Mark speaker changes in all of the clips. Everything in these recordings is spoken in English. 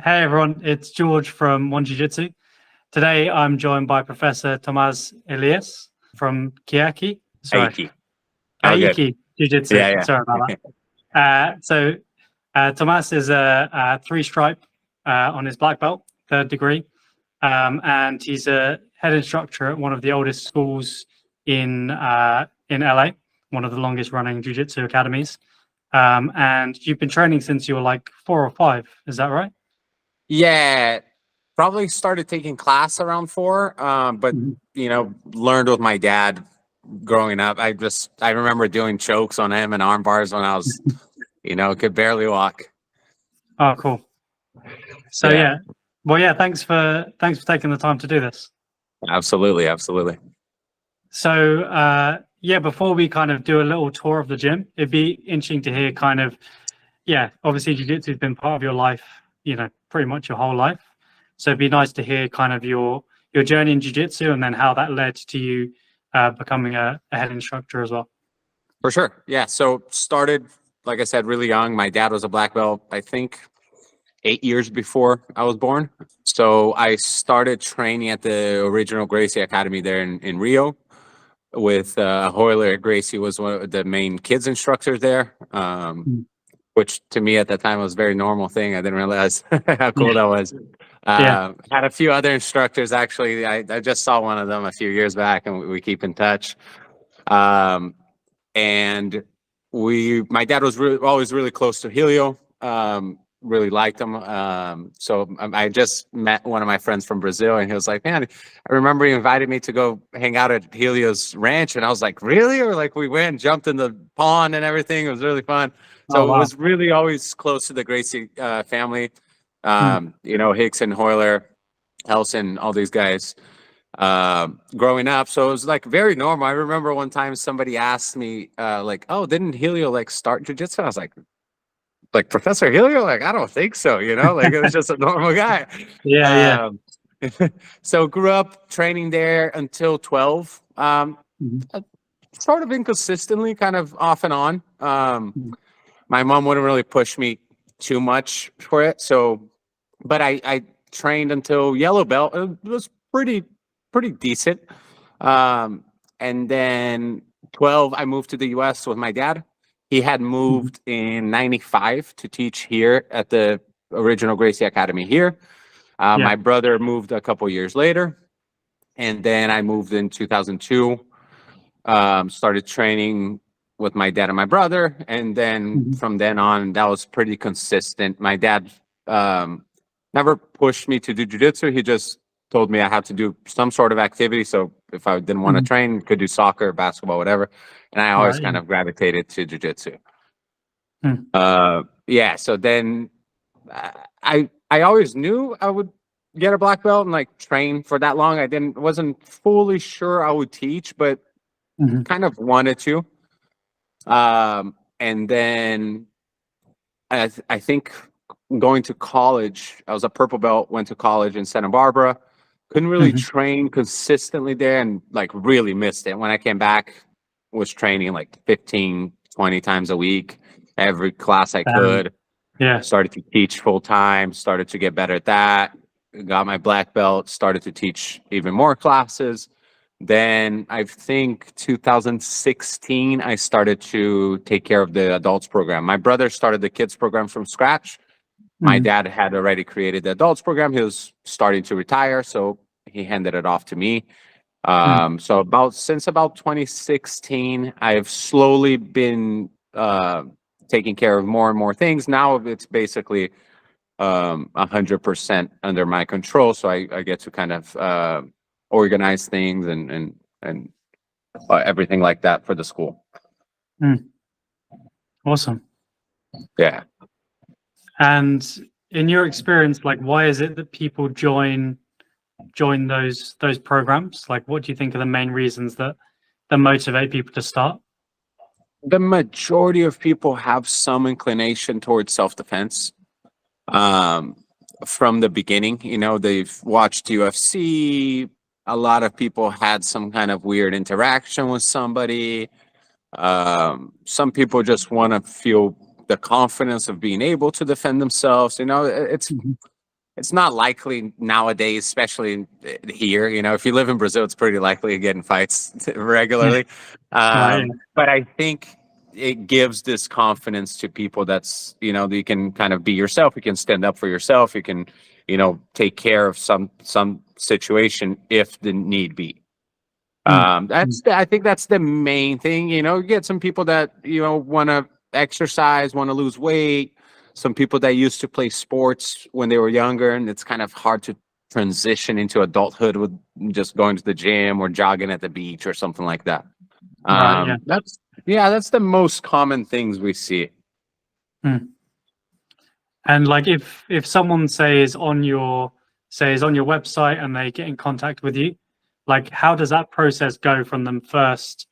Speaker 1: Hey everyone, it's George from One Jiu Jitsu. Today I'm joined by Professor Thomaz Elias from
Speaker 2: Caique. Oh, good.
Speaker 1: Caique Jiu Jitsu.
Speaker 2: Yeah,
Speaker 1: Sorry about
Speaker 2: yeah.
Speaker 1: that. Thomaz is a three-stripe on his black belt, third degree, and he's a head instructor at one of the oldest schools in LA, one of the longest-running jiu-jitsu academies. And you've been training since you were like 4 or 5, is that right?
Speaker 2: Yeah, probably started taking class around 4, but
Speaker 1: Mhm.
Speaker 2: learned with my dad growing up. I remember doing chokes on him and arm bars when I was, could barely walk.
Speaker 1: Oh, cool. So
Speaker 2: Yeah,
Speaker 1: yeah, well, yeah. Thanks for taking the time to do this.
Speaker 2: absolutely, absolutely.
Speaker 1: So yeah, before we kind of do a little tour of the gym, it'd be interesting to hear kind of yeah. Obviously, jiu-jitsu has been part of your life, pretty much your whole life. So it'd be nice to hear kind of your journey in jiu-jitsu and then how that led to you becoming a head instructor as well.
Speaker 2: For sure. Yeah. So started, like I said, really young. My dad was a black belt, I think 8 years before I was born. So I started training at the original Gracie Academy there in Rio with Hoyler. Gracie was one of the main kids instructors there,
Speaker 1: Mm.
Speaker 2: which to me at that time was a very normal thing. I didn't realize how cool that was.
Speaker 1: Yeah.
Speaker 2: Had a few other instructors, actually. I just saw one of them a few years back, and we keep in touch. Um, and my dad was always really close to Helio. Really liked him. So I just met one of my friends from Brazil, and he was like, "Man, I remember he invited me to go hang out at Helio's ranch," and I was like, "Really?" Or like we went, jumped in the pond and everything. It was really fun.
Speaker 1: Oh
Speaker 2: So it
Speaker 1: wow.
Speaker 2: was really always close to the Gracie family.
Speaker 1: Mm.
Speaker 2: Hicks and Hoyler, Elson, all these guys growing up. So it was like very normal. I remember one time somebody asked me, like, "Oh, didn't Helio like start jujitsu?" I was like Professor Helio? Like, I don't think so, like it was just a normal guy.
Speaker 1: Yeah. Yeah.
Speaker 2: Um, so grew up training there until 12.
Speaker 1: Mhm.
Speaker 2: Uh, Sort of inconsistently, kind of off and on.
Speaker 1: Mhm.
Speaker 2: My mom wouldn't really push me too much for it. So, but I trained until yellow belt. It was pretty decent. Um, and then 12, I moved to the US with my dad. He had
Speaker 1: Mhm.
Speaker 2: moved in 95 to teach here at the original Gracie Academy here.
Speaker 1: Yeah.
Speaker 2: My brother moved a couple years later. And then I moved in 2002, started training with my dad and my brother. And then
Speaker 1: Mhm.
Speaker 2: from then on, that was pretty consistent. My dad never pushed me to do jujitsu. He just told me I had to do some sort of activity. So if I didn't want to
Speaker 1: Mhm.
Speaker 2: train, could do soccer, basketball, whatever. And I always
Speaker 1: Right.
Speaker 2: kind
Speaker 1: Yeah.
Speaker 2: of gravitated to jujitsu.
Speaker 1: Mm.
Speaker 2: Yeah. So then I always knew I would get a black belt and like train for that long. Wasn't fully sure I would teach, but
Speaker 1: Mhm.
Speaker 2: kind of wanted to. And then I think going to college, I was a purple belt, went to college in Santa Barbara, couldn't really
Speaker 1: Mhm.
Speaker 2: train consistently there and like really missed it. When I came back, was training like 15, 20 times a week, every class I
Speaker 1: Um,
Speaker 2: could.
Speaker 1: yeah.
Speaker 2: Started to teach full time, started to get better at that, got my black belt, started to teach even more classes. Then I think 2016, I started to take care of the adults program. My brother started the kids program from scratch. My
Speaker 1: Mhm.
Speaker 2: dad had already created the adults program. He was starting to retire, so he handed it off to me.
Speaker 1: Mm.
Speaker 2: So since about 2016, I've slowly been taking care of more and more things. Now it's basically 100% under my control, so I get to kind of organize things and everything like that for the school.
Speaker 1: Mm. Awesome.
Speaker 2: Yeah.
Speaker 1: And in your experience, like, why is it that people join those programs? Like, what do you think are the main reasons that motivate people to start?
Speaker 2: The majority of people have some inclination towards self-defense. Um, from the beginning, they've watched UFC. A lot of people had some kind of weird interaction with somebody. Some people just want to feel the confidence of being able to defend themselves. It's
Speaker 1: Mhm.
Speaker 2: it's not likely nowadays, especially here. You know, if you live in Brazil, it's pretty likely to get in fights regularly.
Speaker 1: Right.
Speaker 2: But I think it gives this confidence to people that's, you know, you can kind of be yourself. You can stand up for yourself. You can, you know, take care of some situation if the need be. I think that's the main thing. You know, you get some people that, you know, want to exercise, want to lose weight. Some people that used to play sports when they were younger, and it's kind of hard to transition into adulthood with just going to the gym or jogging at the beach or something like that.
Speaker 1: Right.
Speaker 2: That's the most common things we see.
Speaker 1: And like if someone is on your website and they get in contact with you, like how does that process go from them first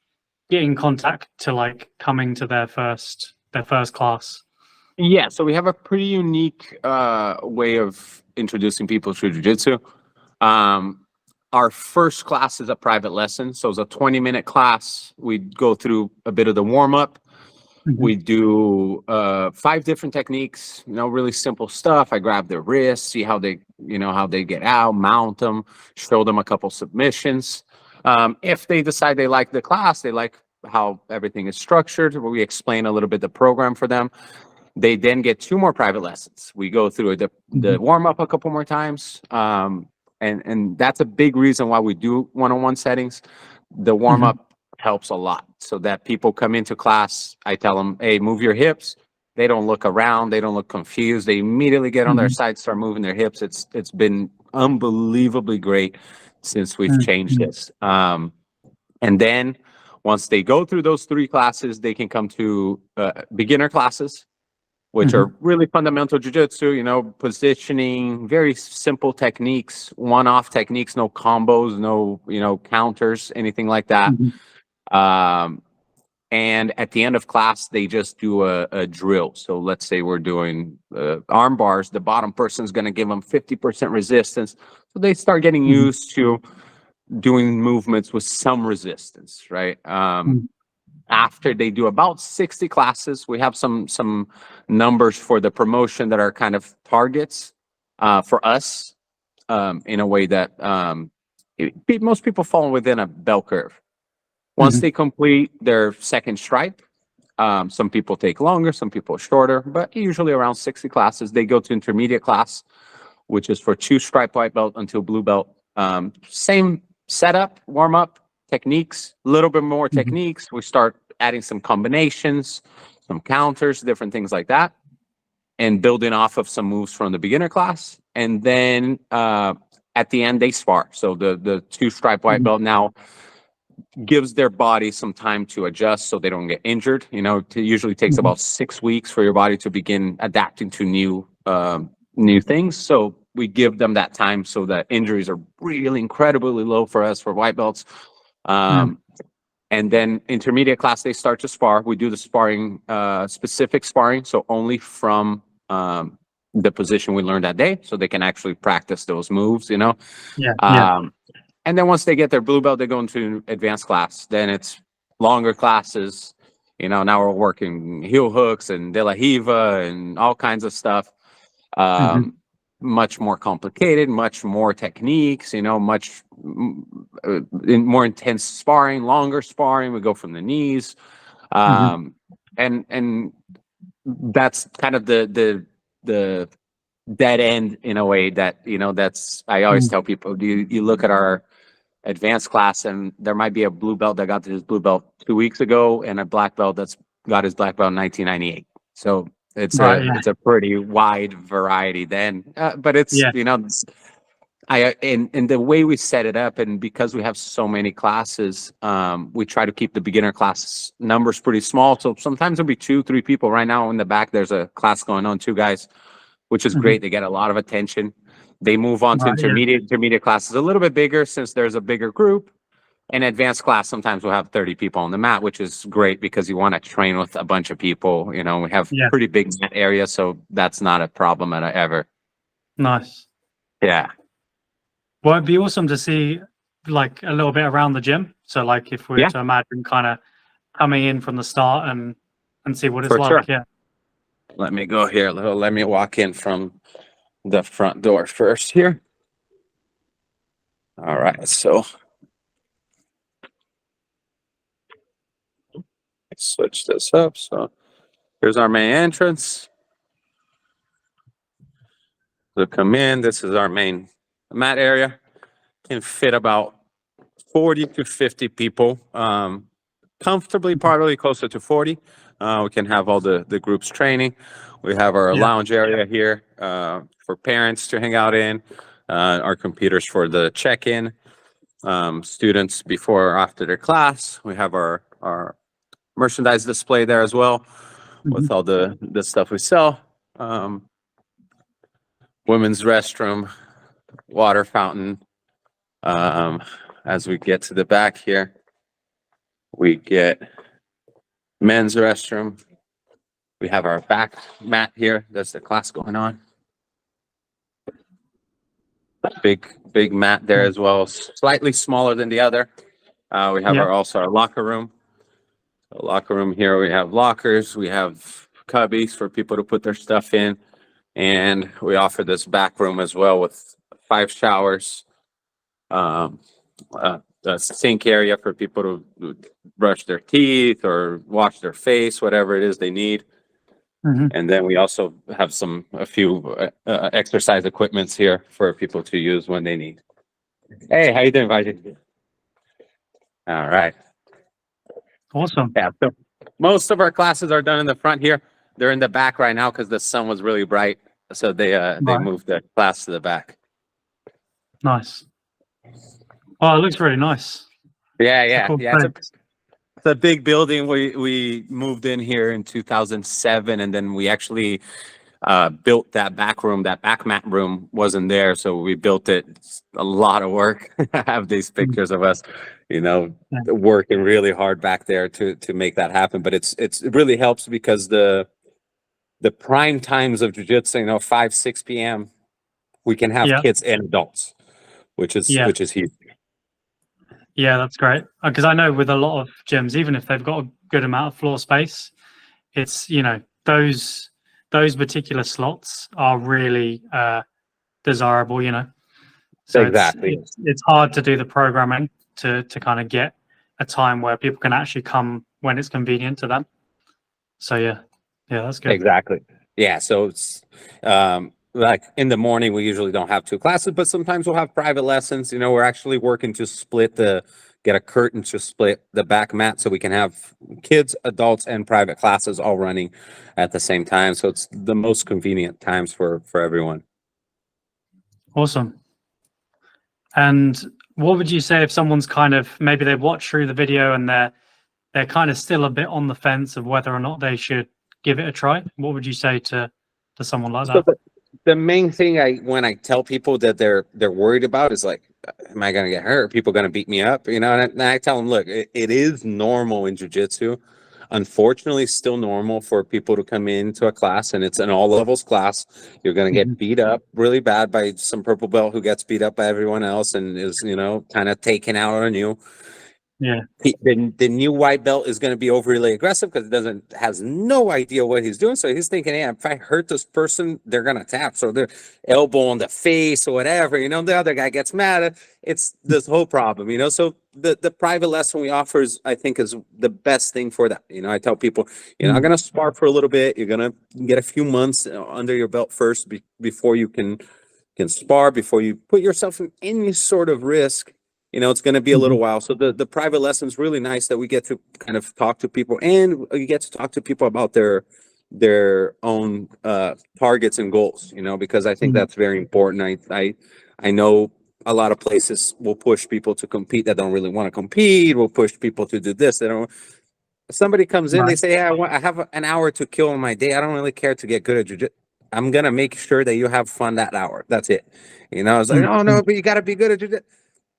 Speaker 1: getting contact to like coming to their first class?
Speaker 2: Yeah, so we have a pretty unique way of introducing people to jiu-jitsu. Our first class is a private lesson, so it's a 20-minute class. We go through a bit of the warm-up. We do 5 different techniques, you know, really simple stuff. I grab their wrists, see how they get out, mount them, show them a couple submissions. If they decide they like the class, they like how everything is structured, we explain a little bit the program for them. They then get 2 more private lessons. We go through the warm-up a couple more times. And that's a big reason why we do one-on-one settings. The warm-up helps a lot, so that people come into class, I tell them, hey, move your hips. They don't look around, they don't look confused, they immediately get on their side, start moving their hips. It's been unbelievably great since we've changed this. And then once they go through those 3 classes, they can come to beginner classes, which are really fundamental jiu-jitsu, you know, positioning, very simple techniques, one-off techniques, no combos, no, you know, counters, anything like that. And at the end of class, they just do a drill. So let's say we're doing arm bars. The bottom person is going to give them 50% resistance. So they start getting used to doing movements with some resistance, right? After they do about 60 classes, we have some numbers for the promotion that are kind of targets for us in a way that most people fall within a bell curve. Once they complete their second stripe, some people take longer, some people shorter, but usually around 60 classes, they go to intermediate class, which is for 2 stripe white belt until blue belt. Same setup, warm up, techniques, a little bit more techniques. We start adding some combinations, some counters, different things like that, and building off of some moves from the beginner class. And then at the end, they spar. So the 2 stripe white belt now gives their body some time to adjust so they don't get injured. You know, it usually takes about 6 weeks for your body to begin adapting to new things. So we give them that time so that injuries are really incredibly low for us for white belts. And then intermediate class, they start to spar. We do the sparring, specific sparring, so only from the position we learned that day, so they can actually practice those moves, you know? And then once they get their blue belt, they go into advanced class. Then it's longer classes. You know, now we're working heel hooks and de la Riva and all kinds of stuff. Much more complicated, much more techniques, you know, much more intense sparring, longer sparring. We go from the knees. And that's kind of the dead end in a way that, you know, that's, I always tell people, you look at our advanced class and there might be a blue belt that got his blue belt 2 weeks ago and a black belt that's got his black belt in 1998. So it's a pretty wide variety then, but it's, you know, in the way we set it up, and because we have so many classes, we try to keep the beginner class numbers pretty small. So sometimes there'll be 2-3 people. Right now in the back, there's a class going on, 2 guys, which is great. They get a lot of attention. They move on to intermediate classes, a little bit bigger since there's a bigger group. And advanced class, sometimes we'll have 30 people on the mat, which is great because you want to train with a bunch of people. You know, we have pretty big mat area, so that's not a problem ever.
Speaker 1: Nice.
Speaker 2: Yeah.
Speaker 1: Well, it'd be awesome to see like a little bit around the gym. So like if we were to imagine kind of coming in from the start and see what it's like.
Speaker 2: Let me go here. Let me walk in from the front door first here. All right, so let's switch this up. So here's our main entrance. So come in, this is our main mat area. Can fit about 40 to 50 people, comfortably, probably closer to 40. We can have all the groups training. We have our lounge area here for parents to hang out in, our computers for the check-in, students before or after their class. We have our merchandise display there as well with all the stuff we sell. Women's restroom, water fountain. As we get to the back here, we get men's restroom. We have our back mat here. There's the class going on. Big mat there as well, slightly smaller than the other. We have also our locker room. The locker room here, we have lockers, we have cubbies for people to put their stuff in, and we offer this back room as well with 5 showers, a sink area for people to brush their teeth or wash their face, whatever it is they need. And then we also have a few exercise equipments here for people to use when they need. Hey, how you doing, Vijay? All right.
Speaker 1: Awesome.
Speaker 2: Yeah, so most of our classes are done in the front here. They're in the back right now because the sun was really bright, so they moved the class to the back.
Speaker 1: Nice. Oh, it looks really nice.
Speaker 2: Yeah.
Speaker 1: Cool
Speaker 2: It's a big building. We moved in here in 2007, and then we actually built that back room. That back mat room wasn't there, so we built it. It's a lot of work. I have these pictures of us, working really hard back there to make that happen. But it really helps because the prime times of jiu-jitsu, 5, 6 p.m., we can have kids and adults, which is huge.
Speaker 1: Yeah, that's great. Because I know with a lot of gyms, even if they've got a good amount of floor space, it's, those particular slots are really desirable, So
Speaker 2: Exactly.
Speaker 1: it's hard to do the programming to kind of get a time where people can actually come when it's convenient to them. So yeah, that's good.
Speaker 2: Exactly. Yeah. So it's like in the morning, we usually don't have 2 classes, but sometimes we'll have private lessons. We're actually working to get a curtain to split the back mat so we can have kids, adults, and private classes all running at the same time. So it's the most convenient times for everyone.
Speaker 1: Awesome. And what would you say if someone's kind of, maybe they watch through the video and they're kind of still a bit on the fence of whether or not they should give it a try? What would you say to someone like that?
Speaker 2: The main thing when I tell people that they're worried about is like, am I going to get hurt? Are people going to beat me up? And I tell them, look, it is normal in jiu-jitsu. Unfortunately, still normal for people to come into a class, and it's an all levels class. You're going to get beat up really bad by some purple belt who gets beat up by everyone else and is, kind of taken out on you.
Speaker 1: Yeah.
Speaker 2: The new white belt is going to be overly aggressive because has no idea what he's doing. So he's thinking, hey, if I hurt this person, they're going to tap. So they're elbow on the face or whatever, the other guy gets mad. It's this whole problem, So the private lesson we offer I think is the best thing for that. I tell people, you're not going to spar for a little bit. You're going to get a few months under your belt first before you can spar, before you put yourself in any sort of risk. It's going to be a little while. So the private lesson is really nice that we get to kind of talk to people, and you get to talk to people about their own targets and goals, because I think that's very important. I know a lot of places will push people to compete that don't really want to compete. Will push people to do this. They don't. Somebody comes in, they say, hey, I have an hour to kill in my day. I don't really care to get good at jiu-jitsu. I'm going to make sure that you have fun that hour. That's it. I was like, oh no, but you got to be good at jiu-jitsu.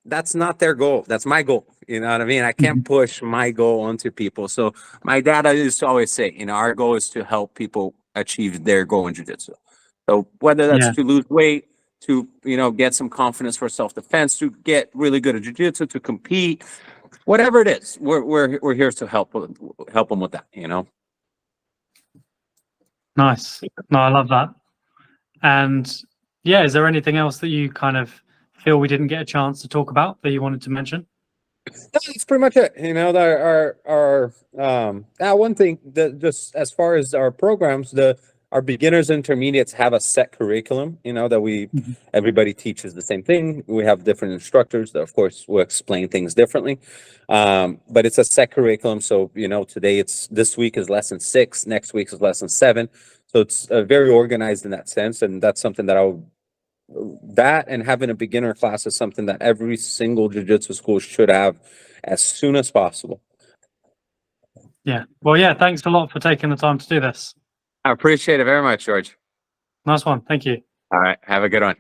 Speaker 2: That's not their goal. That's my goal. You know what I mean? I can't push my goal onto people. So my dad used to always say, our goal is to help people achieve their goal in jiu-jitsu. So whether that's to lose weight, to, get some confidence for self-defense, to get really good at jiu-jitsu, to compete, whatever it is, we're here to help them with that,
Speaker 1: Nice. No, I love that. And yeah, is there anything else that you kind of feel we didn't get a chance to talk about that you wanted to mention?
Speaker 2: That's pretty much it. You know, one thing that just as far as our programs, our beginners intermediates have a set curriculum, you know, that everybody teaches the same thing. We have different instructors that of course will explain things differently. But it's a set curriculum. So, you know, this week is lesson 6, next week is lesson 7. So it's very organized in that sense. And that's something that and having a beginner class is something that every single jiu-jitsu school should have as soon as possible.
Speaker 1: Yeah. Well, yeah, thanks a lot for taking the time to do this.
Speaker 2: I appreciate it very much, George.
Speaker 1: Nice one. Thank you.
Speaker 2: All right. Have a good one.